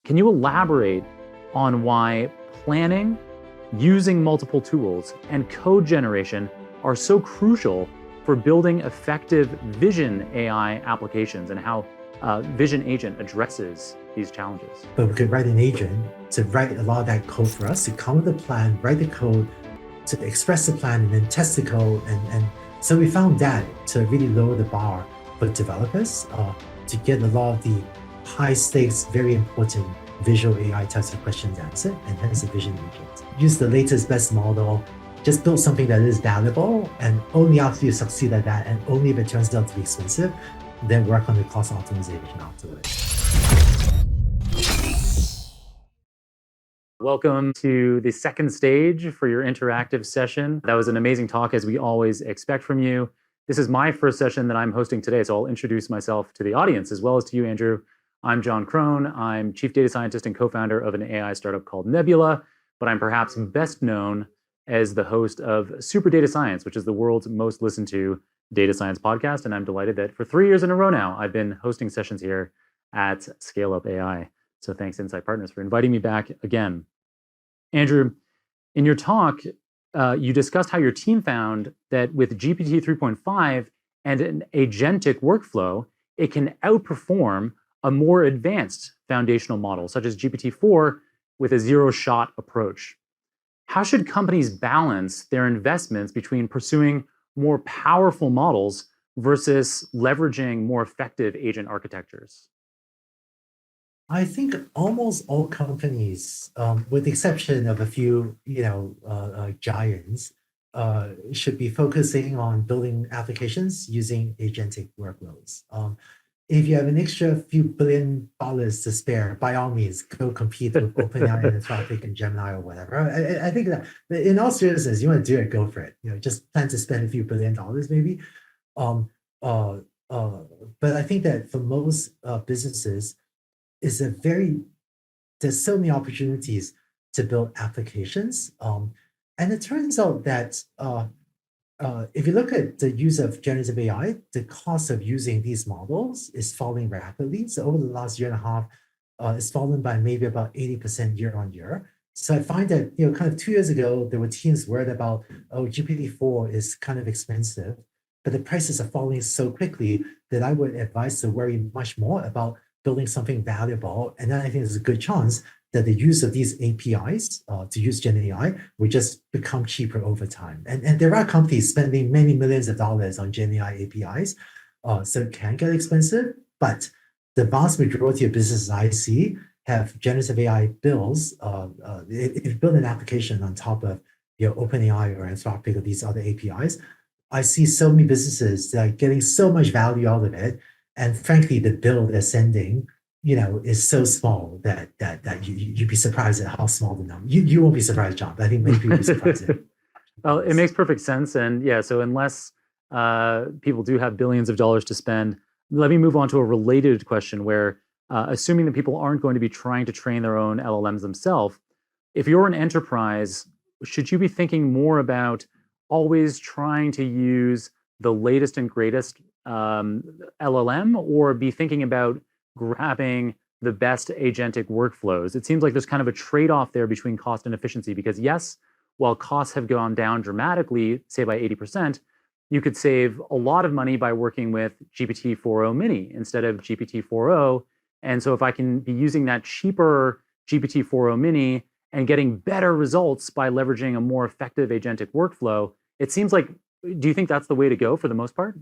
Can you elaborate on why planning, using multiple tools, and code generation are so crucial for building effective vision AI applications, and how Vision Agent addresses these challenges? But we could write an agent to write a lot of that code for us, to come with a plan, write the code, to express the plan, and then test the code. And so we found that to really lower the bar for developers to get a lot of the high stakes, very important visual AI types of questions answered, and hence the Vision Agent. Use the latest, best model, just build something that is valuable, and only after you succeed at that, and only if it turns out to be expensive, then work on the cost optimization afterwards. Welcome to the second stage for your interactive session. That was an amazing talk, as we always expect from you. This is my first session that I'm hosting today, so I'll introduce myself to the audience as well as to you, Andrew. I'm John Krohn. I'm Chief Data Scientist and co-founder of an AI startup called Nebula, but I'm perhaps best known as the host of Super Data Science, which is the world's most listened to data science podcast. And I'm delighted that for 3 years in a row now, I've been hosting sessions here at ScaleUp AI. So thanks, Insight Partners, for inviting me back again. Andrew, in your talk, you discussed how your team found that with GPT 3.5 and an agentic workflow, it can outperform a more advanced foundational model, such as GPT-4, with a zero-shot approach. How should companies balance their investments between pursuing more powerful models versus leveraging more effective agent architectures? I think almost all companies, with the exception of a few, giants, should be focusing on building applications using agentic workloads. If you have an extra few $1 billion to spare, by all means, go compete with OpenAI and Anthropic and Gemini or whatever. I think that in all seriousness, you want to do it, go for it. Just plan to spend a few $1 billion maybe. But I think that for most businesses, there's so many opportunities to build applications. And it turns out that if you look at the use of generative AI, the cost of using these models is falling rapidly. So over the last year and a half, it's fallen by maybe about 80% year on year. So I find that, kind of 2 years ago, there were teams worried about, GPT-4 is kind of expensive, but the prices are falling so quickly that I would advise to worry much more about building something valuable. And then I think there's a good chance that the use of these APIs to use Gen AI will just become cheaper over time. And there are companies spending many millions of dollars on Gen AI APIs, so it can get expensive, but the vast majority of businesses I see have generative AI builds. If you build an application on top of OpenAI or Anthropic or these other APIs, I see so many businesses that are getting so much value out of it. And frankly, the bill they're sending, is so small that you'd be surprised at how small the number. You won't be surprised, John, but I think many people will be surprised. Well, it makes perfect sense. And yeah, so unless people do have billions of dollars to spend, let me move on to a related question where, assuming that people aren't going to be trying to train their own LLMs themselves, if you're an enterprise, should you be thinking more about always trying to use the latest and greatest LLM, or be thinking about grabbing the best agentic workflows? It seems like there's kind of a trade-off there between cost and efficiency, because yes, while costs have gone down dramatically, say by 80%, you could save a lot of money by working with GPT-4o mini instead of GPT-4o. And so if I can be using that cheaper GPT-4o mini and getting better results by leveraging a more effective agentic workflow, it seems like, do you think that's the way to go for the most part?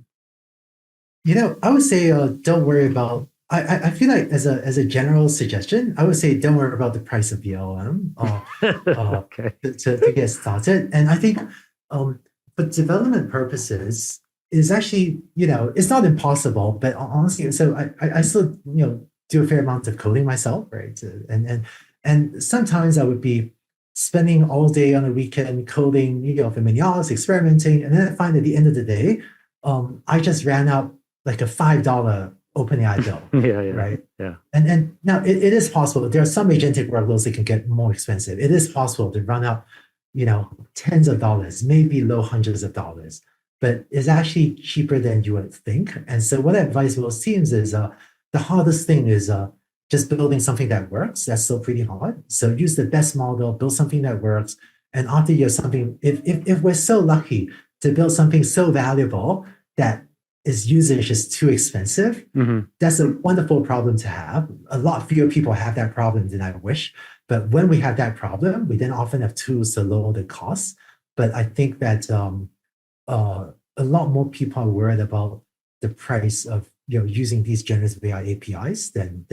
I would say don't worry about. I feel like as a general suggestion, I would say don't worry about the price of the LLM Okay. to get started. And I think for development purposes, is actually it's not impossible, but honestly, so I still do a fair amount of coding myself, right? And sometimes I would be spending all day on a weekend coding, for many hours, experimenting, and then I find at the end of the day, I just ran out like a $5 OpenAI bill. Yeah, right? Yeah. And now it is possible. There are some agentic workloads that can get more expensive. It is possible to run out, tens of dollars, maybe low hundreds of dollars, but it's actually cheaper than you would think. And so what I advise most teams is the hardest thing is just building something that works, that's still pretty hard. So use the best model, build something that works. And after you have something, if we're so lucky to build something so valuable that its usage is too expensive, that's a wonderful problem to have. A lot fewer people have that problem than I wish. But when we have that problem, we then often have tools to lower the costs. But I think that a lot more people are worried about the price of using these generative AI APIs than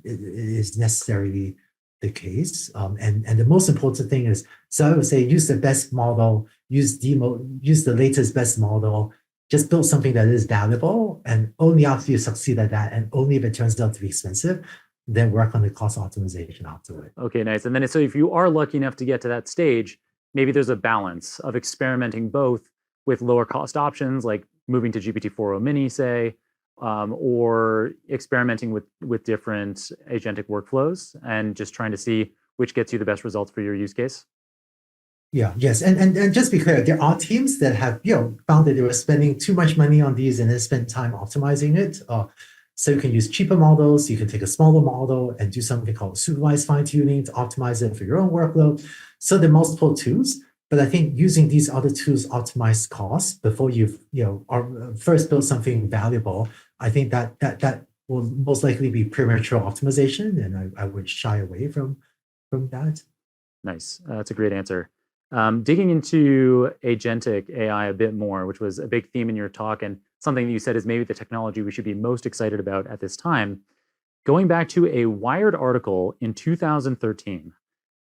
is necessarily the case. And the most important thing is, so I would say use the best model, use the latest best model, just build something that is valuable, and only after you succeed at that, and only if it turns out to be expensive, then work on the cost optimization afterward. Okay, nice. And then so if you are lucky enough to get to that stage, maybe there's a balance of experimenting both with lower cost options like moving to GPT-4o Mini, say, or experimenting with different agentic workflows and just trying to see which gets you the best results for your use case. Yeah, yes. And just be clear, there are teams that have found that they were spending too much money on these and then spend time optimizing it. So you can use cheaper models, you can take a smaller model and do something called supervised fine-tuning to optimize it for your own workload. So there are multiple tools, but I think using these other tools optimize costs before you've first build something valuable. I think that will most likely be premature optimization, and I would shy away from that. Nice. That's a great answer. Digging into agentic AI a bit more, which was a big theme in your talk and something that you said is maybe the technology we should be most excited about at this time. Going back to a Wired article in 2013,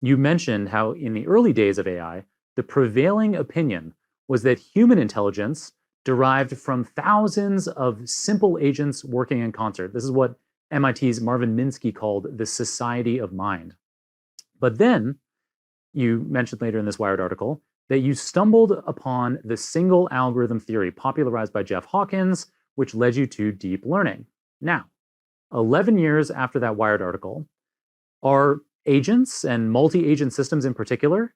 you mentioned how in the early days of AI, the prevailing opinion was that human intelligence derived from thousands of simple agents working in concert. This is what MIT's Marvin Minsky called the society of mind. But then, you mentioned later in this Wired article that you stumbled upon the single algorithm theory popularized by Jeff Hawkins, which led you to deep learning. Now, 11 years after that Wired article, are agents and multi-agent systems in particular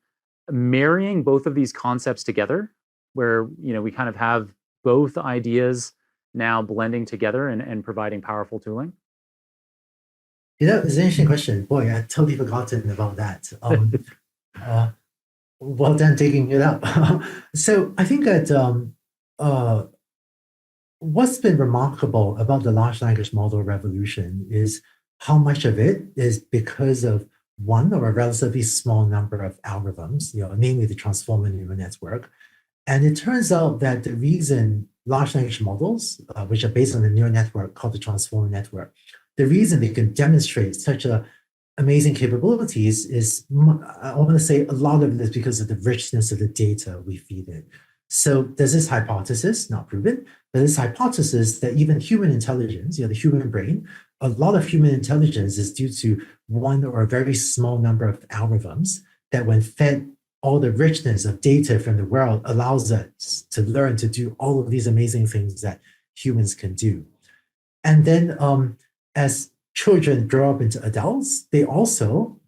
marrying both of these concepts together, where we kind of have both ideas now blending together and providing powerful tooling? It's an interesting question. Boy, I totally forgotten about that. Well done digging it up. So I think that what's been remarkable about the large language model revolution is how much of it is because of one or a relatively small number of algorithms, namely the transformer neural network. And it turns out that the reason large language models, which are based on a neural network called the transformer network, the reason they can demonstrate such amazing capabilities is, I want to say a lot of it is because of the richness of the data we feed it. So there's this hypothesis, not proven, but this hypothesis that even human intelligence, the human brain, a lot of human intelligence is due to one or a very small number of algorithms that when fed all the richness of data from the world allows us to learn to do all of these amazing things that humans can do. And then as children grow up into adults, they also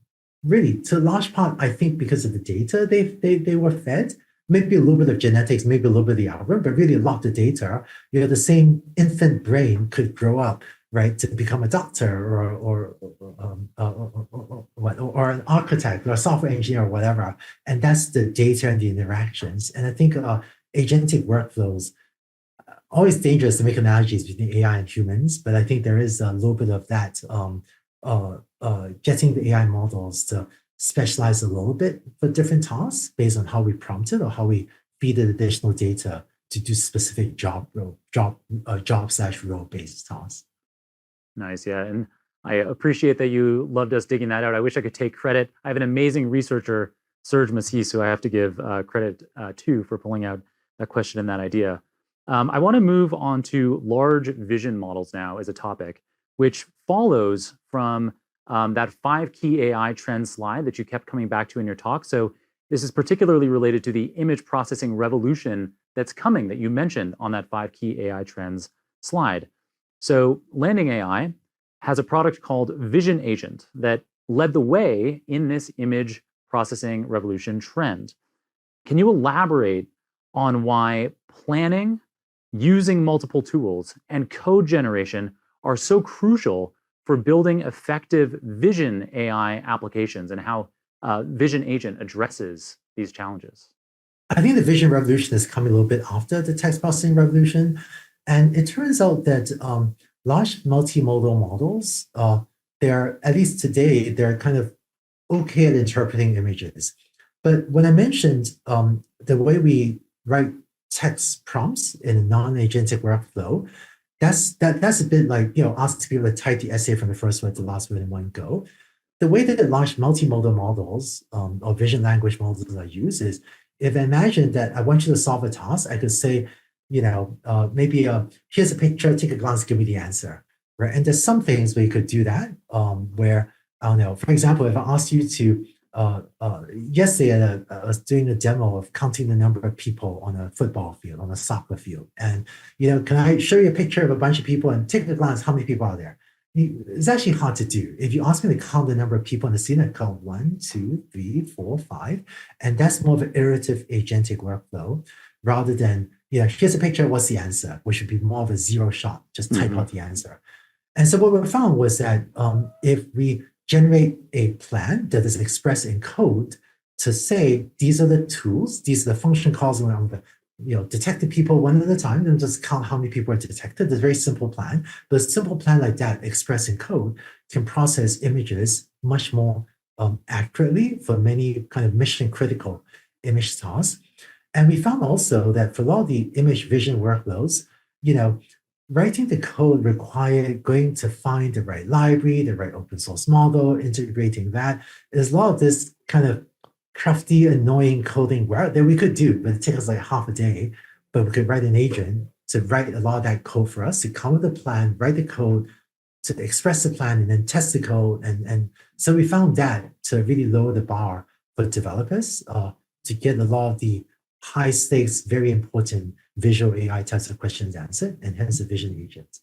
really, to a large part, I think because of the data they were fed, maybe a little bit of genetics, maybe a little bit of the algorithm, but really a lot of the data, the same infant brain could grow up, right, to become a doctor or an architect or a software engineer or whatever. And that's the data and the interactions. And I think agentic workflows, always dangerous to make analogies between AI and humans, but I think there is a little bit of that, getting the AI models to specialize a little bit for different tasks based on how we prompt it or how we feed it additional data to do specific job/role-based tasks. Nice, yeah. And I appreciate that you loved us digging that out. I wish I could take credit. I have an amazing researcher, Serge Massis, who I have to give credit to for pulling out that question and that idea. I want to move on to large vision models now as a topic, which follows from that 5 key AI trend slide that you kept coming back to in your talk. So this is particularly related to the image processing revolution that's coming that you mentioned on that 5 key AI trends slide. So Landing AI has a product called Vision Agent that led the way in this image processing revolution trend. Can you elaborate on why planning, using multiple tools, and code generation are so crucial for building effective vision AI applications and how Vision Agent addresses these challenges? I think the vision revolution is coming a little bit after the text processing revolution. And it turns out that large multimodal models, they're, at least today, they're kind of okay at interpreting images. But when I mentioned the way we write text prompts in a non-agentic workflow, that's a bit like, ask people to type the essay from the first word to the last word in one go. The way that large multimodal models or vision language models are used is, if I imagine that I want you to solve a task, I could say, maybe here's a picture, take a glance, give me the answer, right? And there's some things where you could do that, where, I don't know, for example, if I asked you to, yesterday I was doing a demo of counting the number of people on a football field, on a soccer field. And, can I show you a picture of a bunch of people and take a glance, how many people are there? It's actually hard to do. If you ask me to count the number of people in the scene, I count 1, 2, 3, 4, 5. And that's more of an iterative agentic workflow rather than, here's a picture, what's the answer? Which would be more of a zero shot, just type out the answer. And so what we found was that if we generate a plan that is expressed in code to say, these are the tools, these are the function calls around the, detect the people one at a time and just count how many people are detected. It's a very simple plan. But a simple plan like that expressed in code can process images much more accurately for many kind of mission critical image tasks. And we found also that for a lot of the image vision workloads, writing the code required going to find the right library, the right open source model, integrating that. There's a lot of this kind of crafty, annoying coding work that we could do, but it takes us like half a day. But we could write an agent to write a lot of that code for us, to come with a plan, write the code, to express the plan, and then test the code. And so we found that to really lower the bar for developers to get a lot of the high stakes, very important visual AI types of questions answered, and hence the vision agent.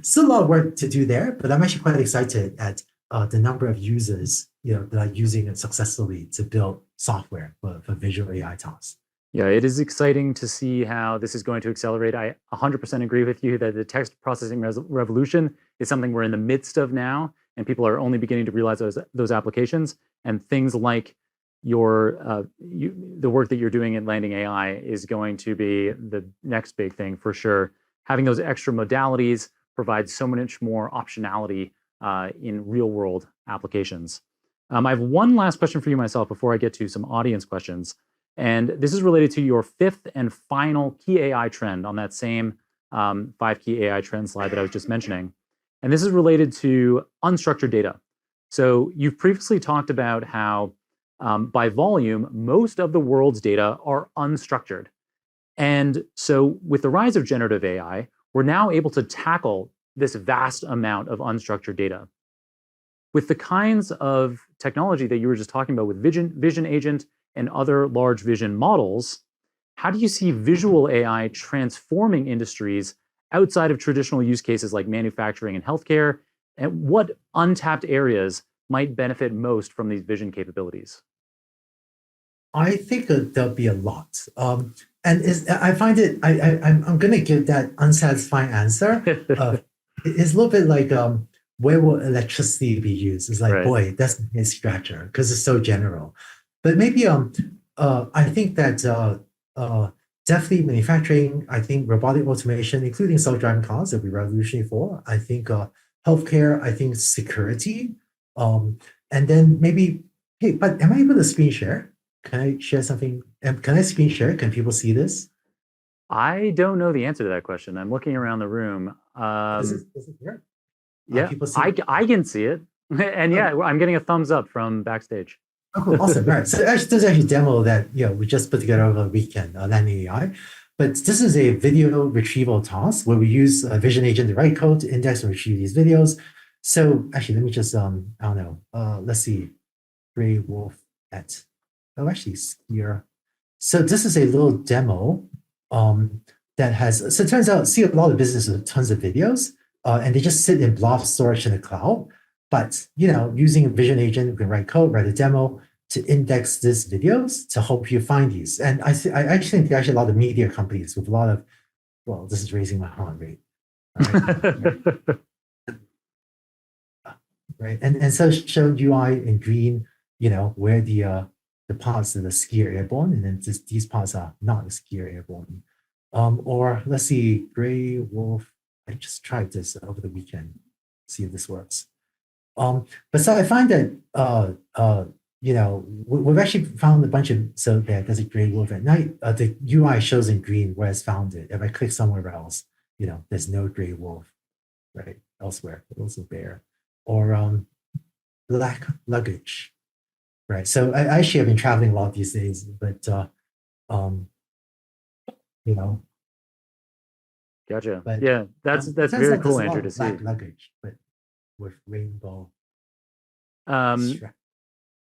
Still a lot of work to do there, but I'm actually quite excited at the number of users that are using it successfully to build software for visual AI tasks. Yeah, it is exciting to see how this is going to accelerate. I 100% agree with you that the text processing revolution is something we're in the midst of now, and people are only beginning to realize those applications. And things like the work that you're doing in Landing AI is going to be the next big thing for sure. Having those extra modalities provides so much more optionality in real world applications. I have one last question for you myself before I get to some audience questions. And this is related to your fifth and final key AI trend on that same 5 key AI trend slide that I was just mentioning. And this is related to unstructured data. So you've previously talked about how by volume, most of the world's data are unstructured. And so with the rise of generative AI, we're now able to tackle this vast amount of unstructured data. With the kinds of technology that you were just talking about with Vision Agent and other large vision models, how do you see visual AI transforming industries outside of traditional use cases like manufacturing and healthcare? And what untapped areas might benefit most from these vision capabilities? I think there'll be a lot. I find it, I'm going to give that unsatisfying answer. It's a little bit like, where will electricity be used? It's like, Right. boy, that's a scratcher because it's so general. But maybe I think that definitely manufacturing, I think robotic automation, including self-driving cars, will be revolutionary for. I think healthcare, I think security. And then maybe, hey, but am I able to screen share? Can I share something? Can I screen share? Can people see this? I don't know the answer to that question. I'm looking around the room. Does it work? Yeah, People see I can see it. And yeah, I'm getting a thumbs up from backstage. Oh, cool. Awesome. Right. So actually, this is actually a demo that we just put together over the weekend, Landing AI. But this is a video retrieval task where we use a vision agent to write code to index and retrieve these videos. So actually, let me just I don't know. Let's see, Gray Wolf at actually here. So this is a little demo that has. So it turns out, see a lot of businesses with tons of videos, and they just sit in blob storage in the cloud. But using a vision agent, you can write code, write a demo to index these videos to help you find these. And I actually think actually a lot of media companies with a lot of, well, this is raising my heart rate. All right. right? And so showed UI in green, where the parts that are skier airborne, and then just these parts are not skier airborne. Or let's see, gray wolf. I just tried this over the weekend. See if this works. But so I find that we've actually found a bunch of so there's a gray wolf at night. The UI shows in green where it's found it. If I click somewhere else, there's no gray wolf, right? Elsewhere, also bear. Or black luggage, right? So I actually have been traveling a lot these days, but Gotcha. but Yeah, that's turns very out there's cool, a lot Andrew, of to see. black luggage, but with rainbow Um, strap.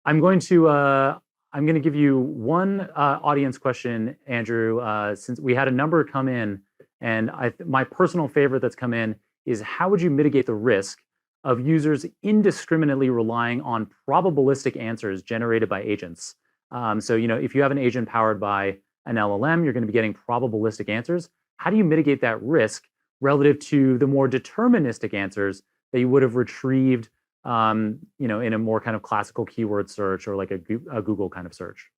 I'm going to give you one audience question, Andrew. Since we had a number come in, and my personal favorite that's come in is how would you mitigate the risk of users indiscriminately relying on probabilistic answers generated by agents? So if you have an agent powered by an LLM, you're going to be getting probabilistic answers. How do you mitigate that risk relative to the more deterministic answers that you would have retrieved in a more kind of classical keyword search or like a Google kind of search?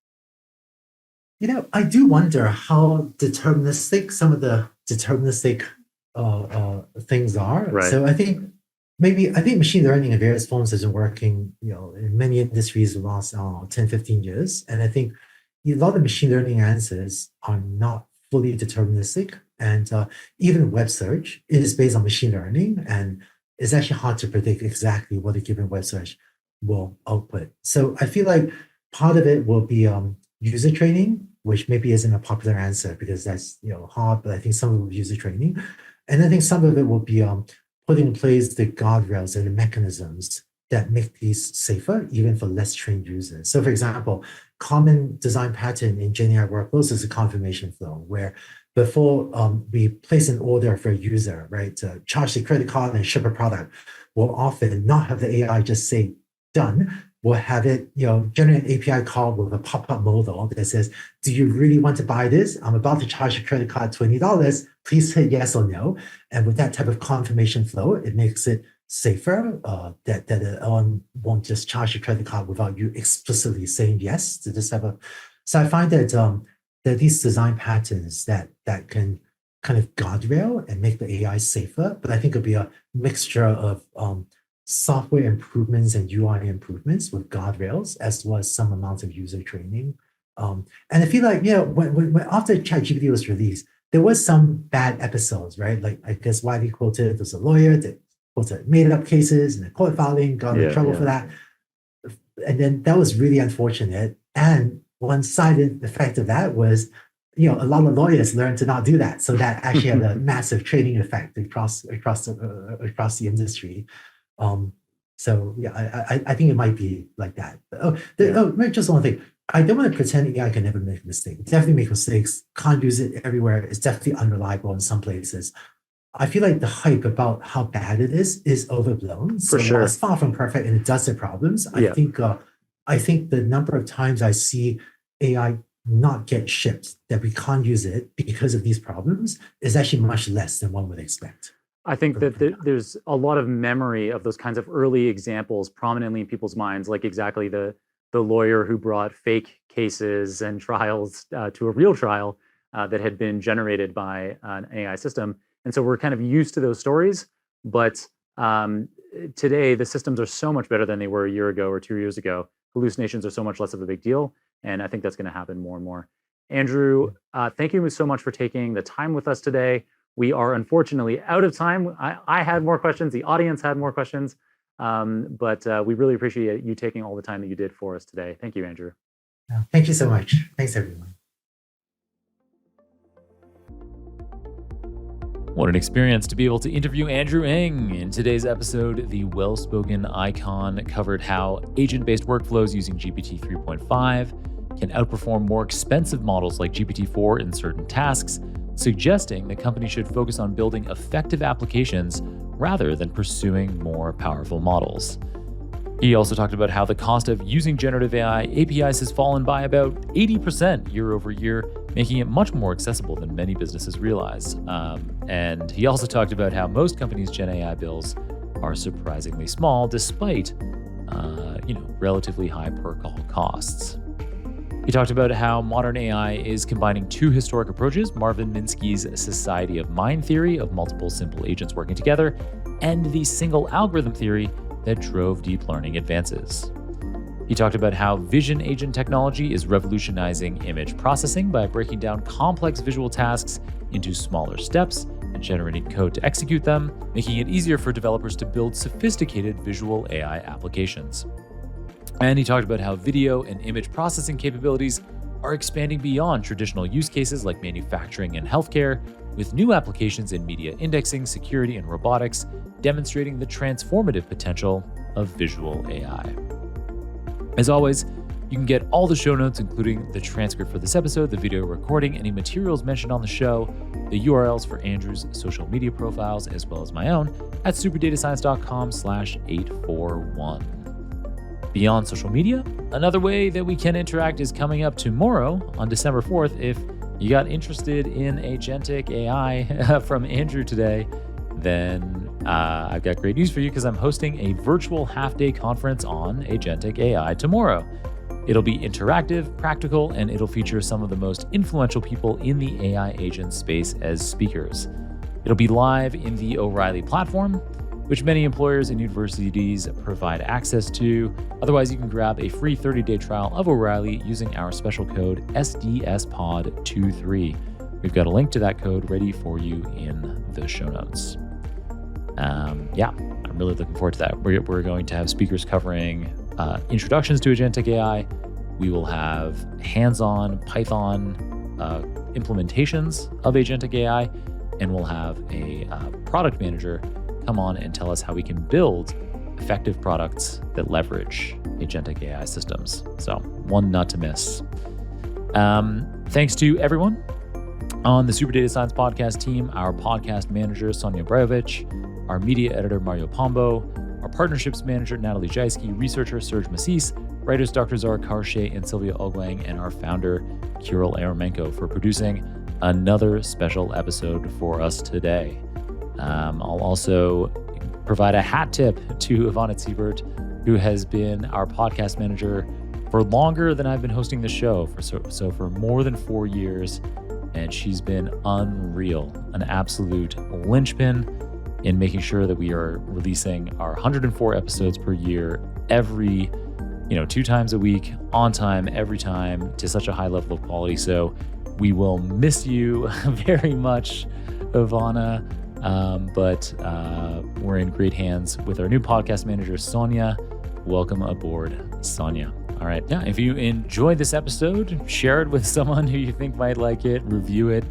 I do wonder how deterministic some of the deterministic things are. Right. So I think machine learning in various forms has been working, in many industries the last 10, 15 years. And I think a lot of machine learning answers are not fully deterministic. And even web search is based on machine learning, and it's actually hard to predict exactly what a given web search will output. So I feel like part of it will be user training, which maybe isn't a popular answer because that's hard, but I think some of it will be user training. And I think some of it will be putting in place the guardrails and the mechanisms that make these safer, even for less trained users. So for example, common design pattern in GenAI workflows is a confirmation flow, where before we place an order for a user, right, to charge the credit card and ship a product, we'll often not have the AI just say done. We'll have it, generate an API call with a pop-up modal that says, do you really want to buy this? I'm about to charge your credit card $20. Please hit yes or no. And with that type of confirmation flow, it makes it safer that the LM won't just charge your credit card without you explicitly saying yes to this type of. So I find that there are these design patterns that can kind of guardrail and make the AI safer, but I think it'll be a mixture of software improvements and UI improvements with guardrails, as well as some amount of user training. And I feel like, when after ChatGPT was released, there was some bad episodes, right? Like I guess widely quoted, there's a lawyer that quoted made up cases and the court filing, got in trouble for that. And then that was really unfortunate. And one side effect of that was, a lot of lawyers learned to not do that. So that actually had a massive training effect across the industry. So yeah, I think it might be like that. Just one thing. I don't want to pretend AI can never make a mistake. Definitely make mistakes. Can't use it everywhere. It's definitely unreliable in some places. I feel like the hype about how bad it is overblown. For sure. While it's far from perfect and it does have problems, I think the number of times I see AI not get shipped, that we can't use it because of these problems, is actually much less than one would expect. I think that there's a lot of memory of those kinds of early examples prominently in people's minds, like exactly the lawyer who brought fake cases and trials to a real trial that had been generated by an AI system. And so we're kind of used to those stories, but today the systems are so much better than they were a year ago or 2 years ago. Hallucinations are so much less of a big deal, and I think that's going to happen more and more. Andrew, thank you so much for taking the time with us today. We are unfortunately out of time. I had more questions, the audience had more questions, but we really appreciate you taking all the time that you did for us today. Thank you, Andrew. Thank you so much. Thanks, everyone. What an experience to be able to interview Andrew Ng. In today's episode, the well-spoken icon covered how agent-based workflows using GPT 3.5 can outperform more expensive models like GPT-4 in certain tasks, suggesting that companies should focus on building effective applications rather than pursuing more powerful models. He also talked about how the cost of using generative AI APIs has fallen by about 80% year over year, making it much more accessible than many businesses realize. And he also talked about how most companies' Gen AI bills are surprisingly small despite, relatively high per call costs. He talked about how modern AI is combining two historic approaches, Marvin Minsky's Society of Mind theory of multiple simple agents working together, and the single algorithm theory that drove deep learning advances. He talked about how vision agent technology is revolutionizing image processing by breaking down complex visual tasks into smaller steps and generating code to execute them, making it easier for developers to build sophisticated visual AI applications. And he talked about how video and image processing capabilities are expanding beyond traditional use cases like manufacturing and healthcare, with new applications in media indexing, security, and robotics, demonstrating the transformative potential of visual AI. As always, you can get all the show notes, including the transcript for this episode, the video recording, any materials mentioned on the show, the URLs for Andrew's social media profiles, as well as my own, at superdatascience.com/841. Beyond social media, another way that we can interact is coming up tomorrow on December 4th. If you got interested in Agentic AI from Andrew today, then I've got great news for you because I'm hosting a virtual half-day conference on Agentic AI tomorrow. It'll be interactive, practical, and it'll feature some of the most influential people in the AI agent space as speakers. It'll be live in the O'Reilly platform, which many employers and universities provide access to. Otherwise, you can grab a free 30-day trial of O'Reilly using our special code SDSPOD23. We've got a link to that code ready for you in the show notes. I'm really looking forward to that. We're going to have speakers covering introductions to Agentic AI. We will have hands-on Python implementations of Agentic AI, and we'll have a product manager come on and tell us how we can build effective products that leverage Agentic AI systems. So one not to miss. Thanks to everyone on the Super Data Science podcast team, our podcast manager, Sonia Brajovich, our media editor, Mario Pombo, our partnerships manager, Natalie Jaisky, researcher, Serge Massis, writers, Dr. Zara Karshe and Sylvia Ogwang, and our founder, Kirill Eremenko, for producing another special episode for us today. I'll also provide a hat tip to Ivana Siebert, who has been our podcast manager for longer than I've been hosting the show, for more than 4 years, and she's been unreal, an absolute linchpin in making sure that we are releasing our 104 episodes per year every 2 times a week, on time, every time, to such a high level of quality. So we will miss you very much, Ivana. But we're in great hands with our new podcast manager, Sonia. Welcome aboard, Sonia. All right. Yeah. If you enjoyed this episode, share it with someone who you think might like it. Review it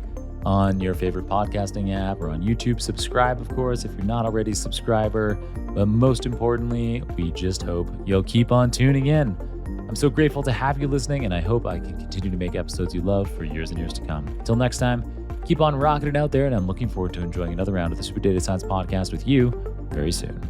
on your favorite podcasting app or on YouTube. Subscribe, of course, if you're not already a subscriber. But most importantly, we just hope you'll keep on tuning in. I'm so grateful to have you listening, and I hope I can continue to make episodes you love for years and years to come. Until next time, keep on rocking it out there, and I'm looking forward to enjoying another round of the Super Data Science podcast with you very soon.